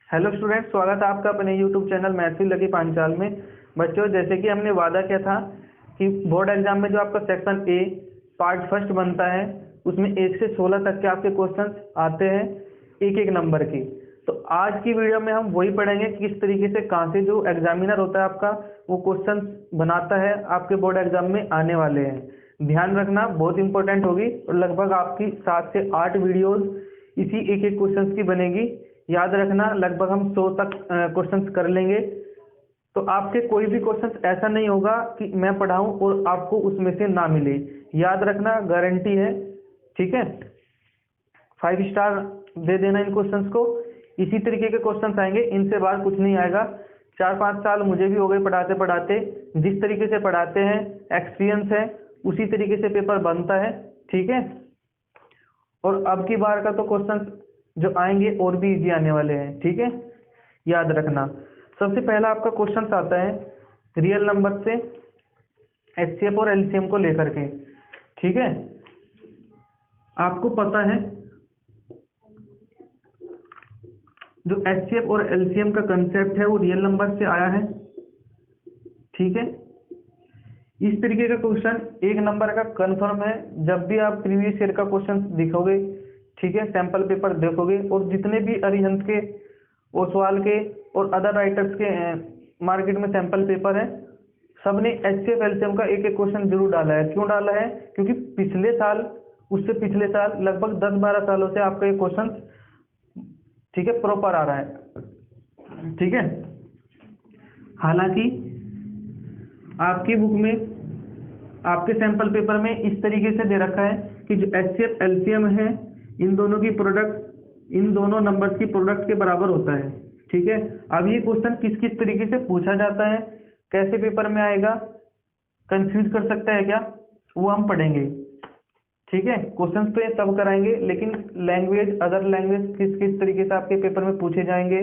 Hello student, स्वागत है आपका अपने YouTube channel maths with lucky Panchal में। बच्चों, जैसे कि हमने वादा किया था कि बोर्ड एग्जाम में जो आपका सेक्शन ए पार्ट फर्स्ट बनता है उसमें 1 से 16 तक के आपके क्वेश्चंस आते हैं एक एक नंबर की। तो आज की वीडियो में हम वही पढ़ेंगे कि किस तरीके से कहाँ से जो एग्जामिनर होता है आपका वो क्वेश्चन बनाता है आपके बोर्ड एग्जाम में आने वाले हैं। ध्यान रखना, बहुत इंपॉर्टेंट होगी और लगभग आपकी 7 से 8 वीडियोज इसी एक एक क्वेश्चन की बनेगी। याद रखना, लगभग हम 100 तक क्वेश्चंस कर लेंगे। तो आपके कोई भी क्वेश्चंस ऐसा नहीं होगा कि मैं पढ़ाऊं और आपको उसमें से ना मिले। याद रखना, गारंटी है, ठीक है। 5 स्टार दे देना इन क्वेश्चंस को। इसी तरीके के क्वेश्चंस आएंगे, इनसे बाहर कुछ नहीं आएगा। 4-5 साल मुझे भी हो गए पढ़ाते पढ़ाते। जिस तरीके से पढ़ाते हैं, एक्सपीरियंस है, उसी तरीके से पेपर बनता है, ठीक है। और अब की बार का तो क्वेश्चंस जो आएंगे और भी इजी आने वाले हैं, ठीक है। याद रखना, सबसे पहला आपका क्वेश्चन आता है रियल नंबर से एचसीएफ और एलसीएम को लेकर के, ठीक है। आपको पता है जो एचसीएफ और एलसीएम का कंसेप्ट है वो रियल नंबर से आया है, ठीक है। इस तरीके का क्वेश्चन एक नंबर का कंफर्म है। जब भी आप प्रीवियस ईयर का क्वेश्चन दिखोगे, ठीक है, सैंपल पेपर देखोगे और जितने भी अरिहंत के, ओसवाल के और अदर राइटर्स के मार्केट में सैंपल पेपर है, सबने एचसीएफ एलसीएम का एक एक क्वेश्चन जरूर डाला है। क्यों डाला है? क्योंकि पिछले साल, उससे पिछले साल, लगभग 10-12 सालों से आपका ये क्वेश्चन, ठीक है, प्रॉपर आ रहा है, ठीक है। हालांकि आपकी बुक में, आपके सैंपल पेपर में इस तरीके से दे रखा है कि जो एचसीएफ एलसीएम है, इन दोनों की प्रोडक्ट, इन दोनों नंबर्स की प्रोडक्ट के बराबर होता है, ठीक है। अब ये क्वेश्चन किस किस तरीके से पूछा जाता है, कैसे पेपर में आएगा, कंफ्यूज कर सकता है क्या, वो हम पढ़ेंगे, ठीक है। क्वेश्चंस तो ये सब कराएंगे, लेकिन लैंग्वेज, अदर लैंग्वेज किस किस तरीके से आपके पेपर में पूछे जाएंगे,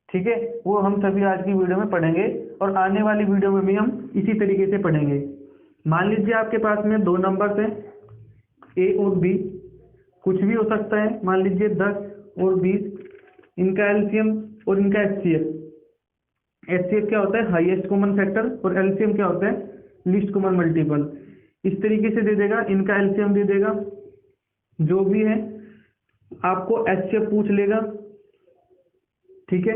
ठीक है, वो हम सभी आज की वीडियो में पढ़ेंगे। और आने वाली वीडियो में भी हम इसी तरीके से पढ़ेंगे। मान लीजिए आपके पास में 2 नंबर्स हैं, ए और बी, कुछ भी हो सकता है। मान लीजिए 10 और 20, इनका एलसीएम और इनका एचसीएफ। एचसीएफ क्या होता है? Highest common factor. और एलसीएम क्या होता है? Least common multiple. इस तरीके से दे देगा, इनका एलसीएम दे देगा, जो भी है आपको एचसीएफ पूछ लेगा, ठीक है,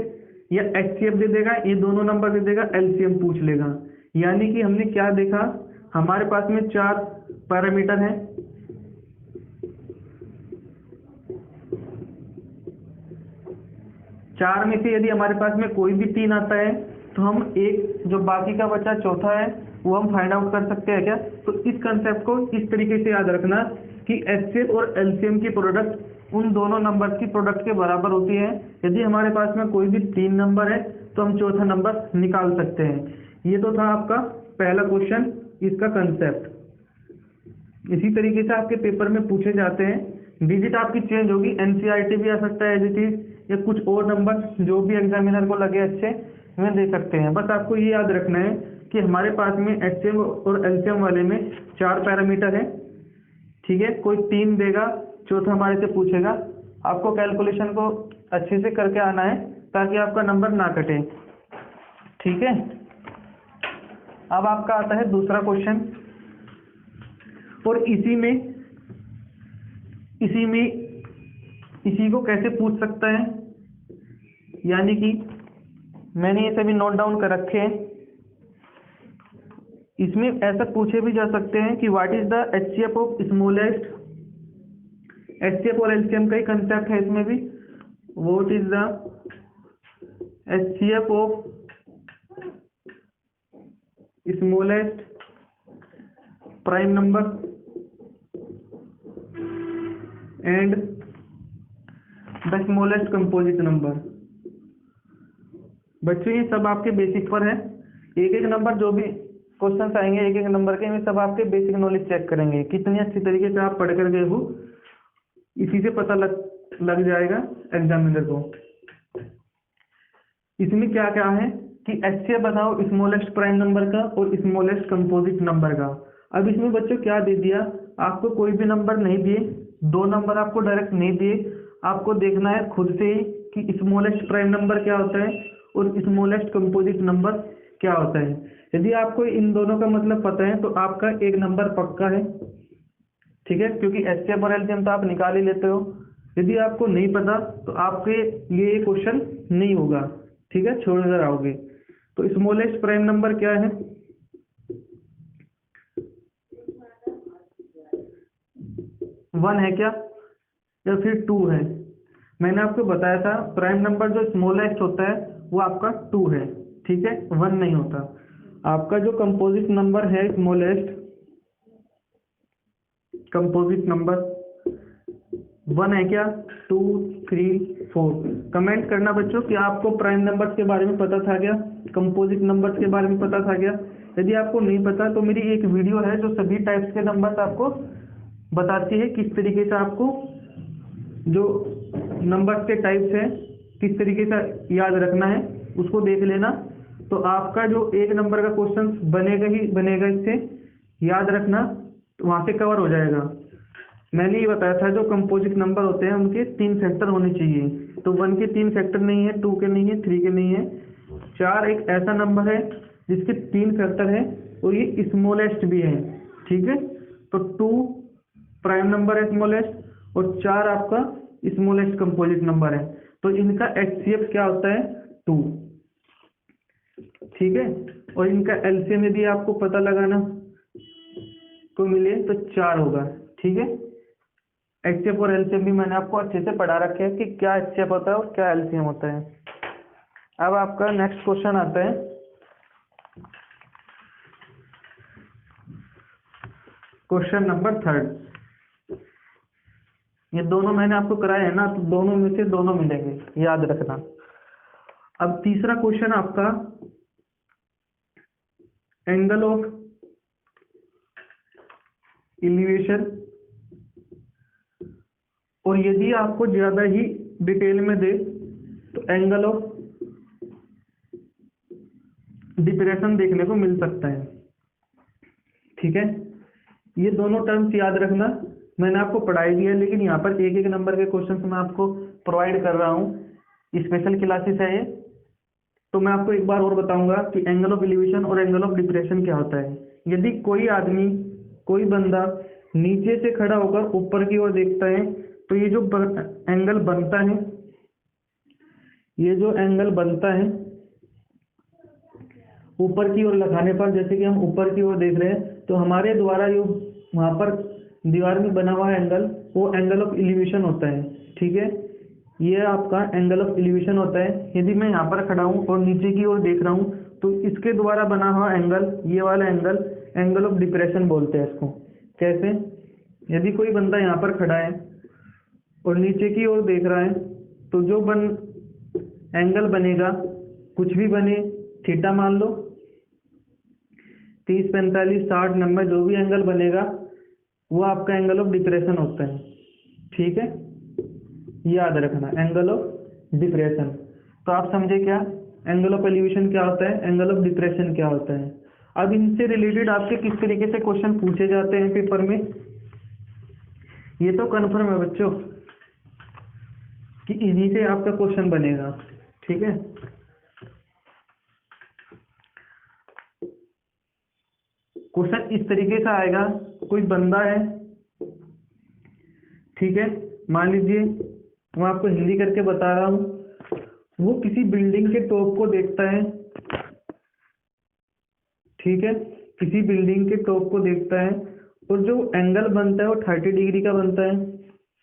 या एचसीएफ दे देगा, ये दोनों नंबर दे देगा, एलसीएम पूछ लेगा। यानी कि हमने क्या देखा, हमारे पास में 4 पैरामीटर हैं, चार में से यदि हमारे पास में कोई भी 3 आता है तो हम एक, जो बाकी का बचा चौथा है, वो हम फाइंड आउट कर सकते हैं क्या। तो इस कंसेप्ट को इस तरीके से याद रखना कि एचसीएफ और एलसीएम की प्रोडक्ट उन दोनों नंबर्स की प्रोडक्ट के बराबर होती है। यदि हमारे पास में कोई भी 3 नंबर है तो हम चौथा नंबर निकाल सकते हैं। ये तो था आपका पहला क्वेश्चन, इसका कंसेप्ट। इसी तरीके से आपके पेपर में पूछे जाते हैं। डिजिट आपकी चेंज होगी, एनसीईआरटी भी आ सकता है एज इट इज, या कुछ और नंबर जो भी एग्जामिनर को लगे अच्छे में दे सकते हैं। बस आपको ये याद रखना है कि हमारे पास में एचसीएम और एलसीएम वाले में 4 पैरामीटर है, ठीक है। कोई 3 देगा, चौथा हमारे से पूछेगा। आपको कैलकुलेशन को अच्छे से करके आना है ताकि आपका नंबर ना कटे, ठीक है। अब आपका आता है दूसरा क्वेश्चन, और इसी को कैसे पूछ सकता है, यानी कि मैंने ये सभी नोट डाउन कर रखे हैं। इसमें ऐसा पूछे भी जा सकते हैं कि what is the HCF of smallest, HCF और एलसीएम का ही कंसेप्ट है इसमें भी। What is the HCF of smallest prime number and the smallest composite number. बच्चों, ये सब आपके बेसिक पर है। एक एक नंबर, जो भी क्वेश्चंस आएंगे एक एक नंबर के, में सब आपके बेसिक नॉलेज चेक करेंगे, कितनी अच्छी तरीके से आप पढ़ कर गए हो, इसी से पता लग जाएगा एग्जामिनर को। इसमें क्या क्या है कि एचसीएफ बताओ स्मॉलेस्ट प्राइम नंबर का और स्मॉलेस्ट कंपोजिट नंबर का। अब इसमें बच्चों क्या दे दिया, आपको कोई भी नंबर नहीं दिए, 2 नंबर आपको डायरेक्ट नहीं दिए, आपको देखना है खुद से ही कि स्मॉलेस्ट प्राइम नंबर क्या होता है और स्मॉलेस्ट कंपोजिट नंबर क्या होता है। यदि आपको इन दोनों का मतलब पता है तो आपका एक नंबर पक्का है, ठीक है, क्योंकि एचसीएफ और एलसीएम तो आप निकाल ही लेते हो। यदि आपको नहीं पता तो आपके ये क्वेश्चन नहीं होगा, ठीक है, छोड़ कर आओगे। तो स्मॉलेस्ट प्राइम नंबर क्या है? 1 है क्या, या फिर 2 है? मैंने आपको बताया था प्राइम नंबर जो स्मॉलेस्ट होता है वो आपका 2 है, ठीक है, 1 नहीं होता। आपका जो कंपोजिट नंबर है स्मॉलेस्ट कंपोजिट नंबर 1 है क्या, 2, 3, 4? कमेंट करना बच्चों कि आपको प्राइम नंबर्स के बारे में पता था क्या, कंपोजिट नंबर्स के बारे में पता था क्या। यदि आपको नहीं पता तो मेरी एक वीडियो है जो सभी टाइप्स के नंबर्स आपको बताती है किस तरीके से आपको जो नंबर्स के टाइप्स हैं किस तरीके से याद रखना है, उसको देख लेना। तो आपका जो एक नंबर का क्वेश्चन बनेगा ही बनेगा, इससे याद रखना, तो वहाँ से कवर हो जाएगा। मैंने ये बताया था जो कंपोजिट नंबर होते हैं उनके 3 फैक्टर होने चाहिए। तो 1 के 3 फैक्टर नहीं है, 2 के नहीं है, 3 के नहीं है। 4 एक ऐसा नंबर है जिसके 3 फैक्टर है और ये स्मॉलेस्ट भी है, ठीक है। तो 2 प्राइम नंबर है स्मॉलेस्ट और 4 आपका स्मॉलेस्ट कंपोजिट नंबर है। तो इनका एचसीएफ क्या होता है, 2, ठीक है। और इनका एलसीएम यदि आपको पता लगाना को मिले तो 4 होगा, ठीक है। एचसीएफ और एलसीएम भी मैंने आपको अच्छे से पढ़ा रखे हैं कि क्या एचसीएफ होता है और क्या एलसीएम होता है। अब आपका नेक्स्ट क्वेश्चन आता है क्वेश्चन नंबर 3। ये दोनों मैंने आपको कराए हैं ना, तो दोनों में से दोनों मिलेंगे, याद रखना। अब तीसरा क्वेश्चन आपका एंगल ऑफ एलिवेशन, और यदि आपको ज्यादा ही डिटेल में दे तो एंगल ऑफ डिप्रेशन देखने को मिल सकता है, ठीक है। ये दोनों टर्म्स याद रखना, मैंने आपको पढ़ाई भी है, लेकिन यहाँ पर एक एक नंबर के क्वेश्चन मैं आपको प्रोवाइड कर रहा हूँ, स्पेशल क्लासेस है ये। तो मैं आपको एक बार और बताऊंगा कि एंगल ऑफ एलिवेशन और एंगल ऑफ डिप्रेशन क्या होता है। यदि कोई आदमी कोई बंदा नीचे से खड़ा होकर ऊपर की ओर देखता है तो ये जो एंगल बनता है, ये जो एंगल बनता है ऊपर की ओर लगाने पर, जैसे कि हम ऊपर की ओर देख रहे हैं, तो हमारे द्वारा जो वहां पर दीवार में बना हुआ एंगल वो एंगल ऑफ एलिवेशन होता है, ठीक है। ये आपका एंगल ऑफ एलिवेशन होता है। यदि मैं यहाँ पर खड़ा हूँ और नीचे की ओर देख रहा हूँ तो इसके द्वारा बना हुआ एंगल, ये वाला एंगल, एंगल ऑफ डिप्रेशन बोलते हैं इसको। कैसे? यदि कोई बंदा यहाँ पर खड़ा है और नीचे की ओर देख रहा है तो जो एंगल बनेगा, कुछ भी बने, थीटा मान लो, 30, 45, 60, 90, जो भी एंगल बनेगा वो आपका एंगल ऑफ डिप्रेशन होता है, ठीक है। याद रखना एंगल ऑफ डिप्रेशन। तो आप समझे क्या एंगल ऑफ एलिवेशन क्या होता है, एंगल ऑफ डिप्रेशन क्या होता है। अब इनसे रिलेटेड आपसे किस तरीके से क्वेश्चन पूछे जाते हैं पेपर में, ये तो कन्फर्म है बच्चों कि इन्हीं से आपका क्वेश्चन बनेगा, ठीक है। क्वेश्चन इस तरीके से आएगा, कोई बंदा है, ठीक है, मान लीजिए मैं आपको हिंदी करके बता रहा हूँ, वो किसी बिल्डिंग के टॉप को देखता है, ठीक है, किसी बिल्डिंग के टॉप को देखता है और जो एंगल बनता है वो 30 डिग्री का बनता है,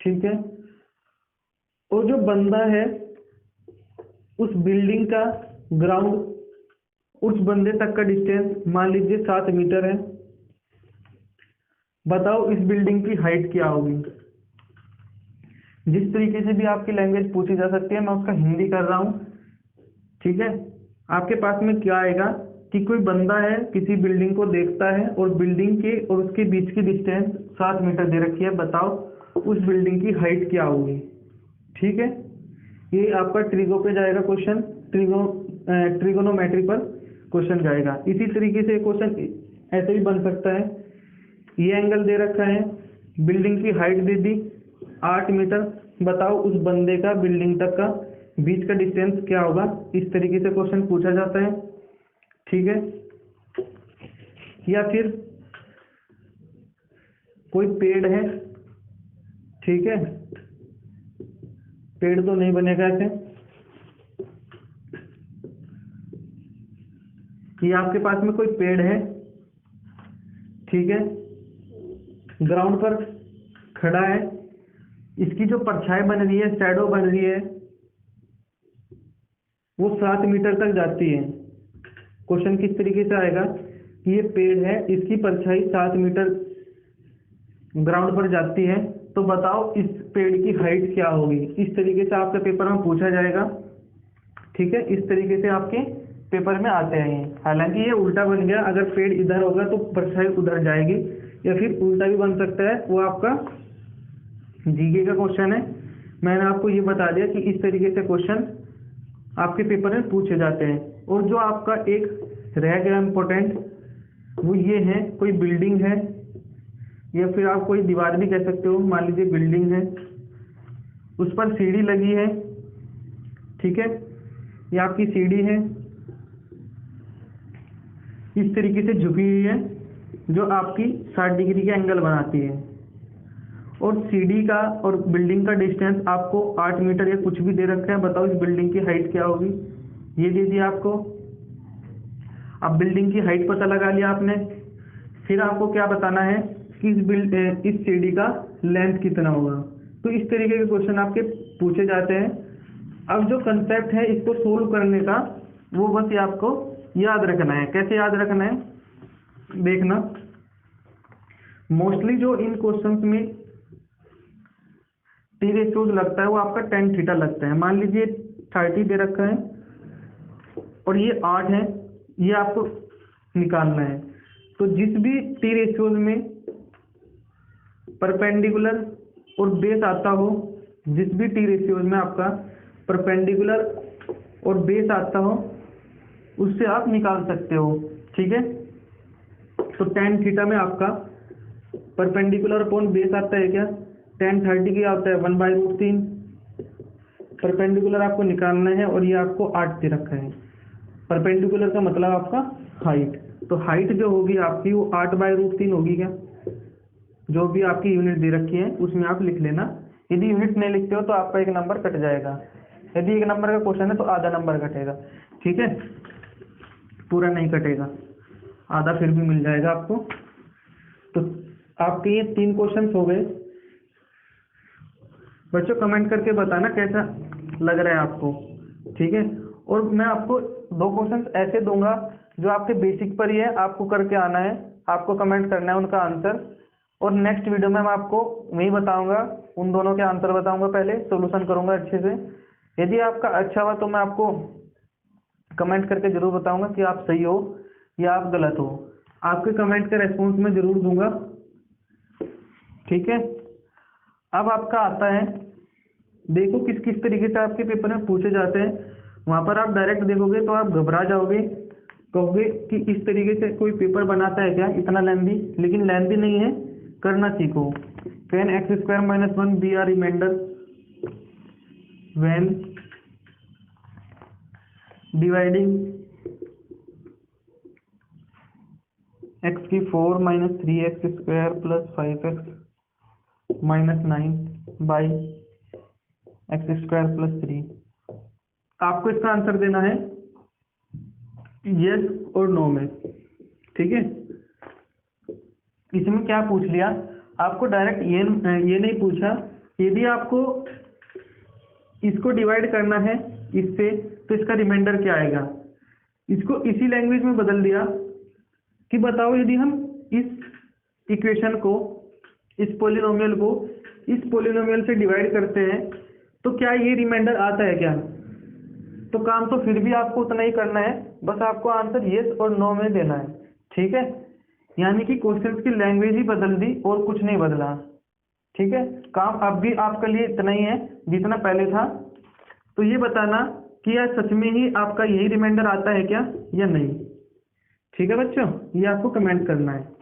ठीक है। और जो बंदा है उस बिल्डिंग का ग्राउंड उस बंदे तक का डिस्टेंस मान लीजिए 7 मीटर है। बताओ इस बिल्डिंग की हाइट क्या होगी। जिस तरीके से भी आपकी लैंग्वेज पूछी जा सकती है, मैं उसका हिंदी कर रहा हूँ, ठीक है। आपके पास में क्या आएगा कि कोई बंदा है, किसी बिल्डिंग को देखता है और बिल्डिंग के और उसके बीच की डिस्टेंस 7 मीटर दे रखी है। बताओ उस बिल्डिंग की हाइट क्या होगी, ठीक है। ये आपका ट्रिगो पे जाएगा क्वेश्चन, ट्रिगोनोमेट्री पर क्वेश्चन जाएगा। इसी तरीके से क्वेश्चन ऐसे ही बन सकता है, ये एंगल दे रखा है, बिल्डिंग की हाइट दे दी 8 मीटर, बताओ उस बंदे का बिल्डिंग तक का बीच का डिस्टेंस क्या होगा, इस तरीके से क्वेश्चन पूछा जाता है। ठीक है, या फिर कोई पेड़ है, ठीक है, पेड़ तो नहीं बनेगा ऐसे, कि आपके पास में कोई पेड़ है, ठीक है, ग्राउंड पर खड़ा है, इसकी जो परछाई बन रही है, शैडो बन रही है, वो 7 मीटर तक जाती है। क्वेश्चन किस तरीके से आएगा कि ये पेड़ है, इसकी परछाई 7 मीटर ग्राउंड पर जाती है, तो बताओ इस पेड़ की हाइट क्या होगी। इस तरीके से आपके पेपर में पूछा जाएगा। ठीक है, इस तरीके से आपके पेपर में आते हैं। हालांकि ये उल्टा बन गया, अगर पेड़ इधर होगा तो परछाई उधर जाएगी, या फिर उल्टा भी बन सकता है, वो आपका जीके का क्वेश्चन है। मैंने आपको ये बता दिया कि इस तरीके से क्वेश्चन आपके पेपर में पूछे जाते हैं। और जो आपका एक रह गया इम्पोर्टेंट, वो ये है, कोई बिल्डिंग है, या फिर आप कोई दीवार भी कह सकते हो, मान लीजिए बिल्डिंग है, उस पर सीढ़ी लगी है, ठीक है, ये आपकी सीढ़ी है, इस तरीके से झुकी हुई है, जो आपकी 60 डिग्री के एंगल बनाती है। और सीढ़ी का और बिल्डिंग का डिस्टेंस आपको 8 मीटर या कुछ भी दे रखा है। बताओ इस बिल्डिंग की हाइट क्या होगी, ये दे दिया आपको। अब बिल्डिंग की हाइट पता लगा लिया आपने, फिर आपको क्या बताना है कि इस सीढ़ी का लेंथ कितना होगा। तो इस तरीके के क्वेश्चन आपके पूछे जाते हैं। अब जो कंसेप्ट है इसको सोल्व करने का, वो बस ये आपको याद रखना है। कैसे याद रखना है, देखना, मोस्टली जो इन क्वेश्चंस में टी रेशियोज लगता है वो आपका tan थीटा लगता है। मान लीजिए 30 दे रखा है और ये 8 है, ये आपको निकालना है। तो जिस भी टी रेशियोज में परपेंडिकुलर और बेस आता हो, जिस भी टी रेशियोज में आपका परपेंडिकुलर और बेस आता हो, उससे आप निकाल सकते हो। ठीक है, तो tan थीटा में आपका परपेंडिकुलर अपॉन बेस आता है क्या, tan 30 क्या होता है 1/√3। परपेंडिकुलर आपको निकालना है और ये आपको 8 दे रखा है। परपेंडिकुलर का मतलब आपका हाइट, तो हाइट जो होगी आपकी वो 8/√3 होगी क्या, जो भी आपकी यूनिट दे रखी है उसमें आप लिख लेना। यदि यूनिट नहीं लिखते हो तो आपका 1 नंबर कट जाएगा। यदि 1 नंबर का क्वेश्चन है तो आधा नंबर कटेगा। ठीक है, पूरा नहीं कटेगा, आधा फिर भी मिल जाएगा आपको। तो आपके ये 3 क्वेश्चन हो गए। बच्चों कमेंट करके बताना कैसा लग रहा है आपको। ठीक है, और मैं आपको 2 क्वेश्चन ऐसे दूंगा जो आपके बेसिक पर ही है, आपको करके आना है, आपको कमेंट करना है उनका आंसर। और नेक्स्ट वीडियो में मैं आपको वही बताऊंगा, उन दोनों के आंसर बताऊंगा, पहले सॉल्यूशन करूंगा अच्छे से। यदि आपका अच्छा हुआ तो मैं आपको कमेंट करके जरूर बताऊंगा कि आप सही हो या आप गलत हो। आपके कमेंट का रेस्पॉन्स मैं जरूर दूंगा। ठीक है, अब आपका आता है, देखो किस किस तरीके से आपके पेपर में पूछे जाते हैं। वहां पर आप डायरेक्ट देखोगे तो आप घबरा जाओगे, कहोगे कि इस तरीके से कोई पेपर बनाता है क्या इतना लेंथी। लेकिन लेंथी नहीं है, करना सीखो। tan x² - 1 be R remainder when dividing x की 4 - 3x² + 5x - 9 बाई x² + 3। आपको इसका आंसर देना है यस और नो में। ठीक है, इसमें क्या पूछ लिया आपको, डायरेक्ट ये नहीं पूछा। यदि आपको इसको डिवाइड करना है इससे, तो इसका रिमाइंडर क्या आएगा। इसको इसी लैंग्वेज में बदल दिया कि बताओ यदि हम इस इक्वेशन को, इस पोलिनोमियल को इस पोलिनोमियल से डिवाइड करते हैं तो क्या ये रिमाइंडर आता है क्या। तो काम तो फिर भी आपको उतना ही करना है, बस आपको आंसर यस और नो में देना है। ठीक है, यानी कि क्वेश्चंस की लैंग्वेज ही बदल दी और कुछ नहीं बदला। ठीक है, काम अब भी आपके लिए इतना ही है जितना पहले था। तो ये बताना कि यार सच में ही आपका यही रिमाइंडर आता है क्या या नहीं। ठीक है बच्चों, ये आपको कमेंट करना है।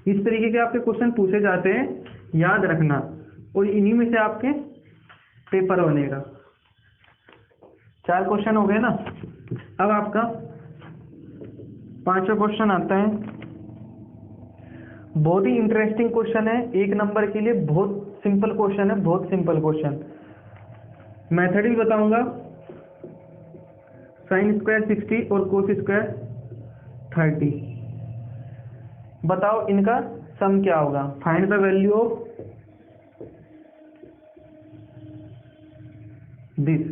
इस तरीके के आपके क्वेश्चन पूछे जाते हैं, याद रखना। और इन्हीं में से आपके पेपर बनेगा। 4 क्वेश्चन हो गए ना। अब आपका 5वां क्वेश्चन आता है, बहुत ही इंटरेस्टिंग क्वेश्चन है, 1 नंबर के लिए बहुत सिंपल क्वेश्चन है, बहुत सिंपल क्वेश्चन। मेथड भी बताऊंगा, साइन स्क्वायर 60 और कोस स्क्वायर 30। बताओ इनका सम क्या होगा। Find the value of this,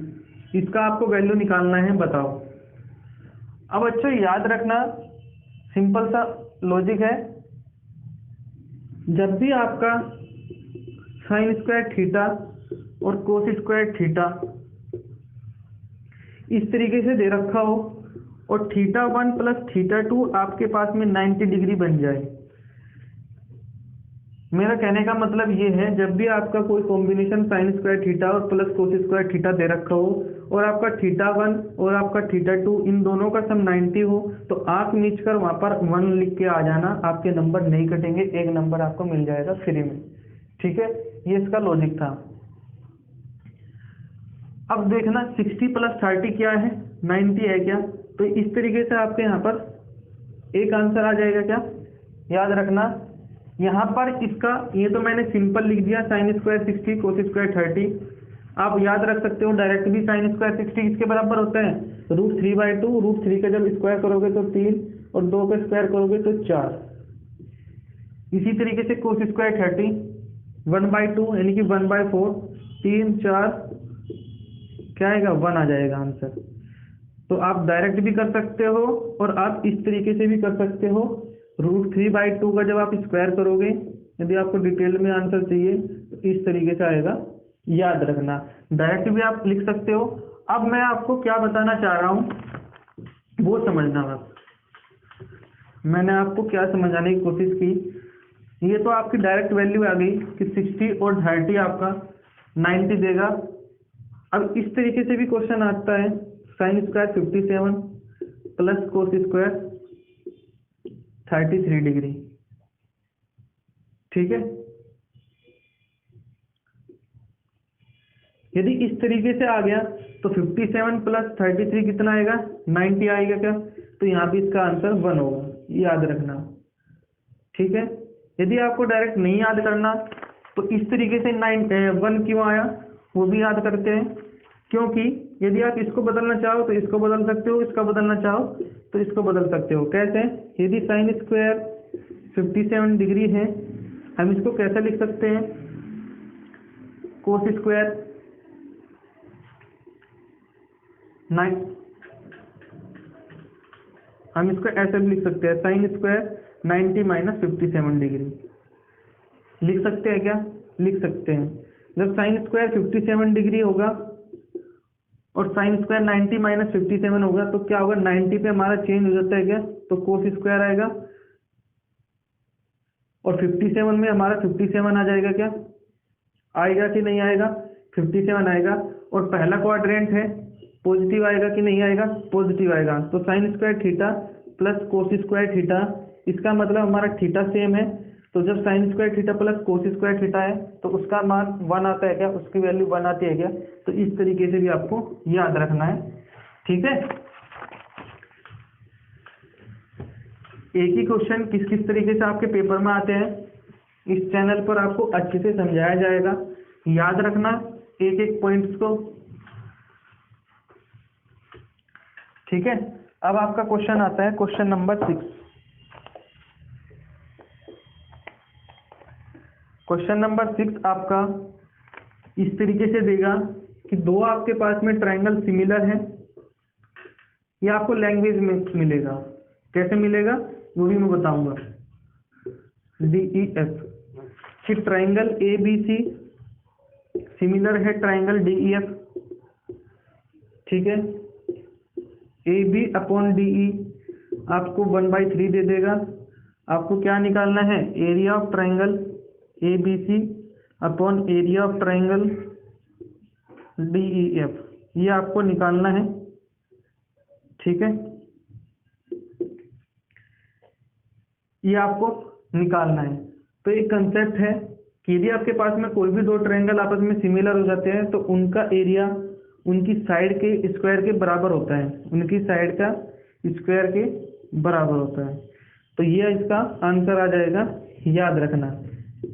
इसका आपको वैल्यू निकालना है, बताओ। अब अच्छा याद रखना, सिंपल सा लॉजिक है, जब भी आपका साइन स्क्वायर थीटा और कोस स्क्वायर थीटा इस तरीके से दे रखा हो और θ1 प्लस θ2 आपके पास में 90 डिग्री बन जाए, मेरा कहने का मतलब ये है, जब भी आपका कोई कॉम्बिनेशन साइन स्क्वायर थीटा और प्लस कोस स्क्वायर थीटा दे रखा हो और आपका θ1 और आपका θ2 इन दोनों का सम 90 हो, तो आप नीच कर वहां पर 1 लिख के आ जाना, आपके नंबर नहीं कटेंगे, 1 नंबर आपको मिल जाएगा फ्री में। ठीक है, ये इसका लॉजिक था। अब देखना 60 प्लस 30 क्या है, 90 है क्या, तो इस तरीके से आपके यहाँ पर एक आंसर आ जाएगा। क्या याद रखना, यहाँ पर इसका ये तो मैंने सिंपल लिख दिया, साइन स्क्वायर 60 कोस स्क्वायर 30। आप याद रख सकते हो डायरेक्ट भी, साइन स्क्वायर 60 इसके बराबर होता है √3/2। √3 का जब स्क्वायर करोगे तो 3 और 2 का स्क्वायर करोगे तो 4। इसी तरीके से कोस स्क्वायर 30 1/2 यानी कि 1/4, 3 4 क्या आएगा, 1 आ जाएगा आंसर। तो आप डायरेक्ट भी कर सकते हो और आप इस तरीके से भी कर सकते हो। √3/2 का जब आप स्क्वायर करोगे, यदि आपको डिटेल में आंसर चाहिए तो इस तरीके से आएगा, याद रखना। डायरेक्ट भी आप लिख सकते हो। अब मैं आपको क्या बताना चाह रहा हूँ वो समझना बस। मैंने आपको क्या समझाने की कोशिश की, ये तो आपकी डायरेक्ट वैल्यू आ गई कि 60 और 30 आपका 90 देगा। अब इस तरीके से भी क्वेश्चन आता है, sine square 57 plus cos square 33 degree. ठीक है, यदि इस तरीके से आ गया तो 57 प्लस 33 कितना आएगा, 90 आएगा क्या, तो यहाँ भी इसका आंसर 1 होगा, याद रखना। ठीक है, यदि आपको डायरेक्ट नहीं याद करना तो इस तरीके से 1 क्यों आया वो भी याद करते हैं, क्योंकि यदि आप इसको बदलना चाहो तो इसको बदल सकते हो, इसका बदलना चाहो तो इसको बदल सकते हो। कैसे, यदि साइन स्क्वायर 57 डिग्री है, हम इसको कैसे लिख सकते हैं, कोस स्क्वायर 9, हम इसको ऐसे भी लिख सकते हैं, साइन स्क्वायर 90 माइनस 57 डिग्री लिख सकते हैं। क्या लिख सकते हैं, जब साइन स्क्वायर 57 डिग्री होगा और साइन स्क्वायर 90 माइनस 57 होगा तो क्या होगा, 90 पे हमारा चेंज हो जाता है क्या, तो कोस स्क्वायर आएगा और 57 में हमारा 57 आ जाएगा। क्या आएगा कि नहीं आएगा, 57 आएगा। और पहला क्वाड्रेंट है, पॉजिटिव आएगा कि नहीं आएगा, पॉजिटिव आएगा। तो sine square theta plus cos square theta, इसका मतलब हमारा थीटा सेम है, तो जब sine square theta plus cos square theta है तो उसका मान 1 आता है क्या, उसकी वैल्यू 1 आती है क्या, तो इस तरीके से भी आपको याद रखना है। ठीक है, एक ही क्वेश्चन किस किस तरीके से आपके पेपर में आते हैं इस चैनल पर आपको अच्छे से समझाया जाएगा, याद रखना एक एक पॉइंट्स को। ठीक है, अब आपका क्वेश्चन आता है क्वेश्चन नंबर 6। क्वेश्चन नंबर 6 आपका इस तरीके से देगा कि दो आपके पास में ट्रायंगल सिमिलर है, ये आपको लैंग्वेज में मिलेगा, कैसे मिलेगा वो भी मैं बताऊंगा। DEF कि ट्रायंगल ABC सिमिलर है ट्रायंगल DEF। ठीक है, AB अपॉन DE आपको 1/3 दे देगा। आपको क्या निकालना है, area of triangle ABC upon area of triangle DEF, ये आपको निकालना है। ठीक है, ये आपको निकालना है। तो एक कंसेप्ट है कि यदि आपके पास में कोई भी दो ट्रायंगल आपस में सिमिलर हो जाते हैं तो उनका एरिया उनकी साइड के स्क्वायर के बराबर होता है, उनकी साइड का स्क्वायर के बराबर होता है। तो ये इसका आंसर आ जाएगा, याद रखना,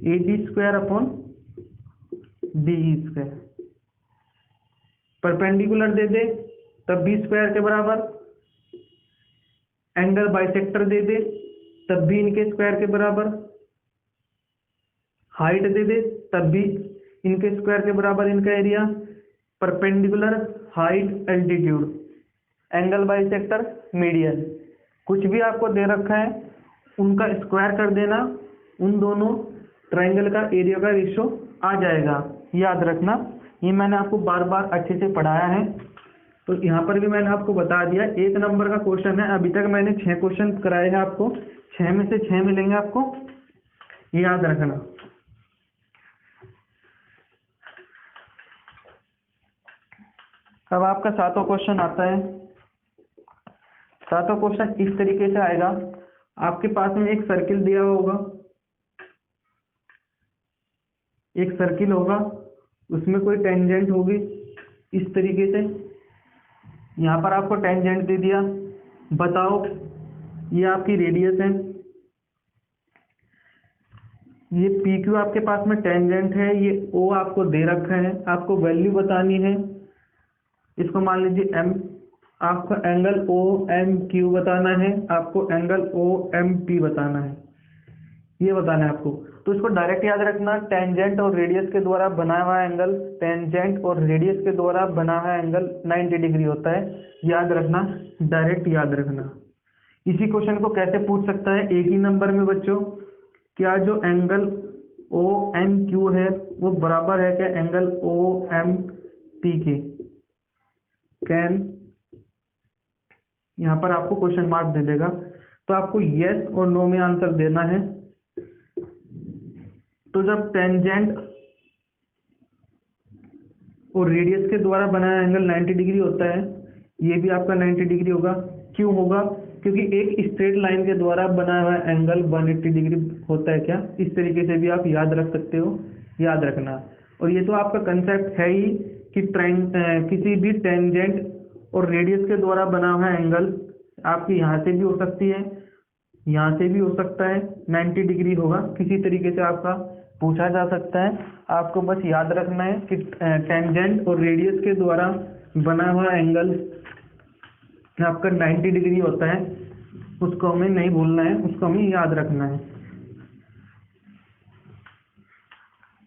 A B square upon B square. Perpendicular दे दे तब बी स्क्वायर के बराबर, एंगल बाइसेक्टर दे दे तब भी इनके स्क्वायर के बराबर, हाइट दे दे तब भी इनके स्क्वायर के बराबर इनका area, perpendicular, height, altitude, angle bisector, median, कुछ भी आपको दे रखा है उनका स्क्वायर कर देना, उन दोनों ट्रायंगल का एरिया का रेशो आ जाएगा। याद रखना, ये मैंने आपको बार बार अच्छे से पढ़ाया है। तो यहाँ पर भी मैंने आपको बता दिया, 1 नंबर का क्वेश्चन है। अभी तक मैंने 6 क्वेश्चन कराए हैं आपको, 6 में से 6 मिलेंगे आपको, याद रखना। अब आपका 7वां क्वेश्चन आता है। 7वां क्वेश्चन इस तरीके से आएगा, आपके पास में एक सर्किल दिया होगा, एक सर्किल होगा, उसमें कोई टेंजेंट होगी इस तरीके से। यहाँ पर आपको टेंजेंट दे दिया, बताओ ये आपकी रेडियस है, ये पी क्यू आपके पास में टेंजेंट है, ये ओ आपको दे रखा है, आपको वैल्यू बतानी है। इसको मान लीजिए एम, आपको एंगल ओ एम क्यू बताना है, आपको एंगल ओ एम पी बताना है, ये बताना है आपको। तो इसको डायरेक्ट याद रखना, टेंजेंट और रेडियस के द्वारा बना हुआ एंगल, टेंजेंट और रेडियस के द्वारा बना हुआ एंगल 90 डिग्री होता है, याद रखना, डायरेक्ट याद रखना। इसी क्वेश्चन को कैसे पूछ सकता है एक ही नंबर में बच्चों, क्या जो एंगल ओ एम क्यू है वो बराबर है क्या एंगल ओ एम पी के? कैन, यहाँ पर आपको क्वेश्चन मार्क दे देगा, तो आपको यस और नो में आंसर देना है। तो जब टेंजेंट और रेडियस के द्वारा बनाया एंगल 90 डिग्री होता है, ये भी आपका 90 डिग्री होगा। क्यों होगा? क्योंकि एक स्ट्रेट लाइन के द्वारा बना हुआ एंगल 180 डिग्री होता है क्या? इस तरीके से भी आप याद रख सकते हो, याद रखना। और ये तो आपका कंसेप्ट है ही कि किसी भी टेंजेंट और रेडियस के द्वारा बना हुआ एंगल आपकी यहाँ से भी हो सकती है, यहाँ से भी हो सकता है, 90 डिग्री होगा, किसी तरीके से आपका पूछा जा सकता है। आपको बस याद रखना है कि टेंजेंट और रेडियस के द्वारा बना हुआ एंगल आपका 90 डिग्री होता है, उसको हमें नहीं भूलना है, उसको हमें याद रखना है।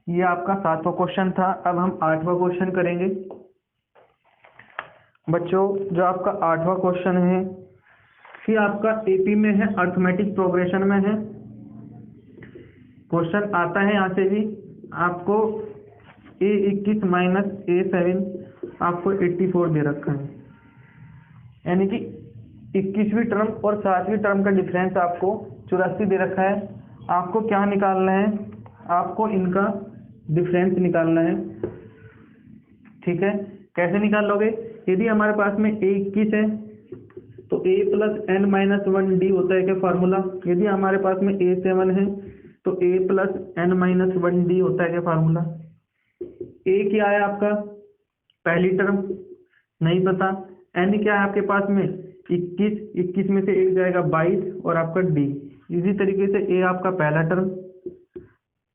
ये आपका 7वां क्वेश्चन था। अब हम 8वां क्वेश्चन करेंगे बच्चों। जो आपका 8वां क्वेश्चन है ये आपका एपी में है, अर्थमेटिक प्रोग्रेशन में है। क्वेश्चन आता है यहाँ से भी, आपको A21 माइनस A7 आपको 84 दे रखा है, यानी कि 21वीं टर्म और 7वीं टर्म का डिफरेंस आपको 84 दे रखा है। आपको क्या निकालना है? आपको इनका डिफरेंस निकालना है, ठीक है। कैसे निकाल लोगे? यदि हमारे पास में A21 है तो a plus n minus 1 d होता है क्या फार्मूला? यदि हमारे पास में A7 है तो a plus n minus 1 d होता है क्या फार्मूला? a क्या है आपका? पहली टर्म नहीं पता। n क्या है आपके पास में? 21, 21 में से एक जाएगा 22 और आपका d। इसी तरीके से a आपका पहला टर्म,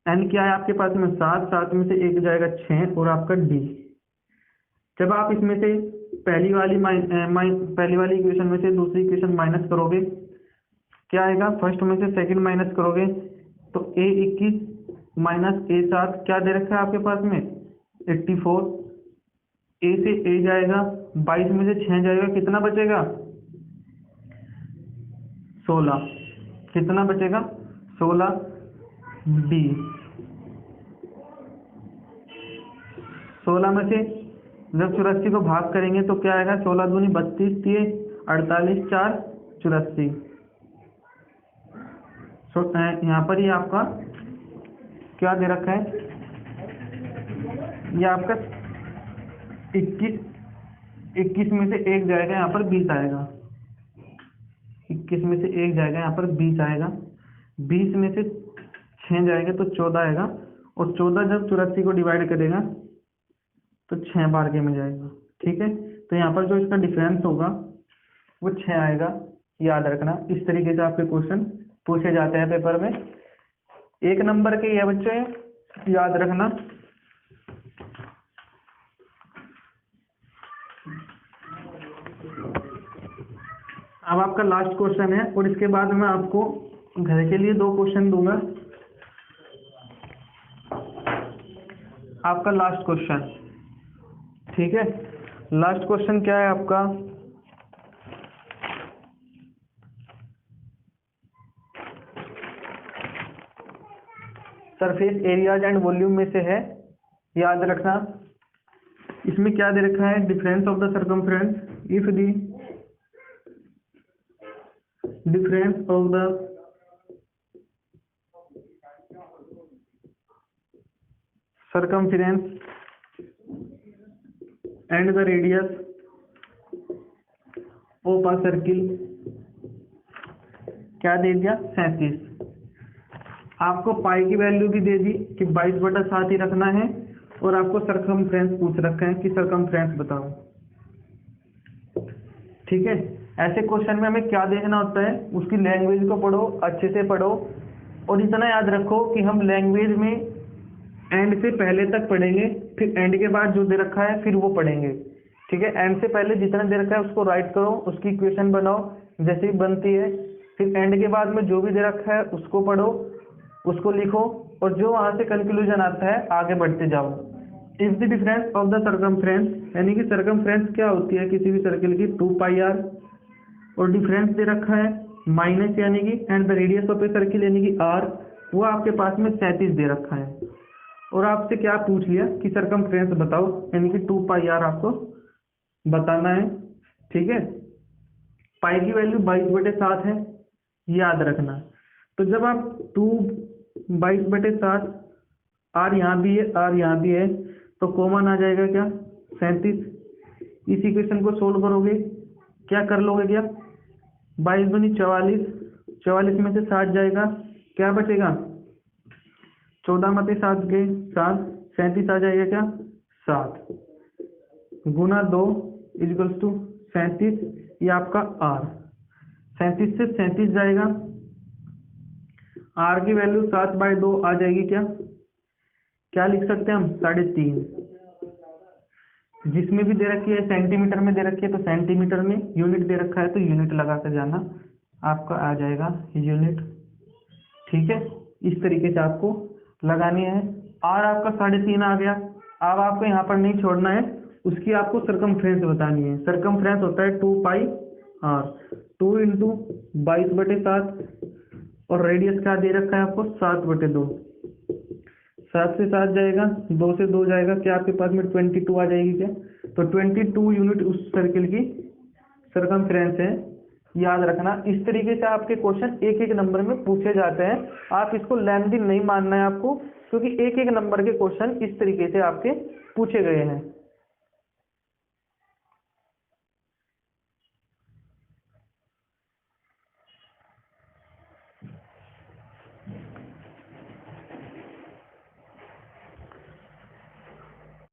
n क्या है आपके पास में? 7, 7 में से एक जाएगा 6 और आपका d। जब आप इसमें से पहली वाली इक्वेशन में से दूसरी इक्वेशन माइनस करोगे, क्या आएगा? फर्स्ट में से सेकंड माइनस करोगे तो A21 माइनस A7 क्या दे रखा है आपके पास में? 84। a से a जाएगा, 22 में से 6 जाएगा, कितना बचेगा? 16। कितना बचेगा? 16 d। 16 में से जब 84 को भाग करेंगे तो क्या आएगा? 16 दूनी 32, 3 48, 4 84। यहाँ पर ही आपका क्या दे रखा है? ये आपका 21 में से एक जाएगा, यहाँ पर 20 आएगा। 21 में से एक जाएगा, यहाँ पर 20 आएगा। 20 में से 6 जाएगा तो 14 आएगा और 14 जब 84 को डिवाइड करेगा तो 6 बार के में जाएगा। ठीक है, तो यहाँ पर जो इसका डिफरेंस होगा वो 6 आएगा, याद रखना। इस तरीके से आपके क्वेश्चन पूछे जाते हैं पेपर में। 1 नंबर के ये बच्चे याद रखना। अब आपका लास्ट क्वेश्चन है और इसके बाद मैं आपको घर के लिए 2 क्वेश्चन दूंगा। आपका लास्ट क्वेश्चन, ठीक है, लास्ट क्वेश्चन क्या है आपका? सरफेस एरियाज एंड वॉल्यूम में से है, याद रखना। इसमें क्या दे रखा है? Difference of the circumference if the difference of the circumference and the radius of a circle क्या दे दिया? 37। आपको पाई की वैल्यू भी दे दी कि 22/7 ही रखना है और आपको सरकमफ्रेंस पूछ रखा है कि सरकमफ्रेंस बताओ। ठीक है, ऐसे क्वेश्चन में हमें क्या देखना होता है? उसकी लैंग्वेज को पढ़ो, अच्छे से पढ़ो और इतना याद रखो कि हम लैंग्वेज में एंड से पहले तक पढ़ेंगे, फिर एंड के बाद जो दे रखा है फिर वो पढ़ेंगे। ठीक है, एंड से पहले जितना दे रखा है उसको राइट करो, उसकी इक्वेशन बनाओ जैसे ही बनती है, फिर एंड के बाद में जो भी दे रखा है उसको पढ़ो, उसको लिखो और जो वहां से कंक्लूजन आता है आगे बढ़ते जाओ। If the difference of the circumference, यानी कि सर्कमफ्रेंस क्या होती है किसी भी सर्कल की? 2πr और डिफरेंस दे रखा है माइनस यानी कि and the radius of a circle यानी कि r, वो आपके पास में 37 दे रखा है और आपसे क्या पूछ लिया कि सरकमफ्रेंस बताओ, यानी कि 2πr आपको बताना है। ठीक है, पाई की वैल्यू 22/7 है, याद रखना। तो जब आप 22/7, r यहाँ भी है, r यहाँ भी है, तो कॉमन आ जाएगा क्या? 37। इस इक्वेशन को सोल्व करोगे, क्या कर लोगे? क्या 22 दूनी 44, 44 में से 7 जाएगा, क्या बचेगा? 14 में 7 गए 7, 37 आ जाएगा क्या? 7 गुना 2 इक्वल्स टू 37, ये आपका r। 37 से 37 जाएगा, r की वैल्यू 7/2 आ जाएगी। क्या लिख सकते हैं हम? 3.5। जिसमें भी दे रखी है सेंटीमीटर में दे रखी है तो सेंटीमीटर में, यूनिट दे रखा है तो यूनिट लगा कर जाना, आपका आ जाएगा यूनिट। ठीक है, इस तरीके से आपको लगानी है। r आपका 3.5 आ गया। अब आपको यहाँ पर नहीं छोड़ना है, उसकी आपको सरकमफ्रेंस बतानी है। सरकमफ्रेंस होता है 2πr, 2 × 22/7 और रेडियस क्या दे रखा है आपको? 7/2। 7 से 7 जाएगा, 2 से 2 जाएगा, क्या आपके पास में 22 आ जाएगी? क्या तो 22 यूनिट उस सर्किल की सरकमफ्रेंस है, याद रखना। इस तरीके से आपके क्वेश्चन एक एक नंबर में पूछे जाते हैं। आप इसको लेंथी नहीं मानना है आपको, क्योंकि एक एक नंबर के क्वेश्चन इस तरीके से आपके पूछे गए हैं।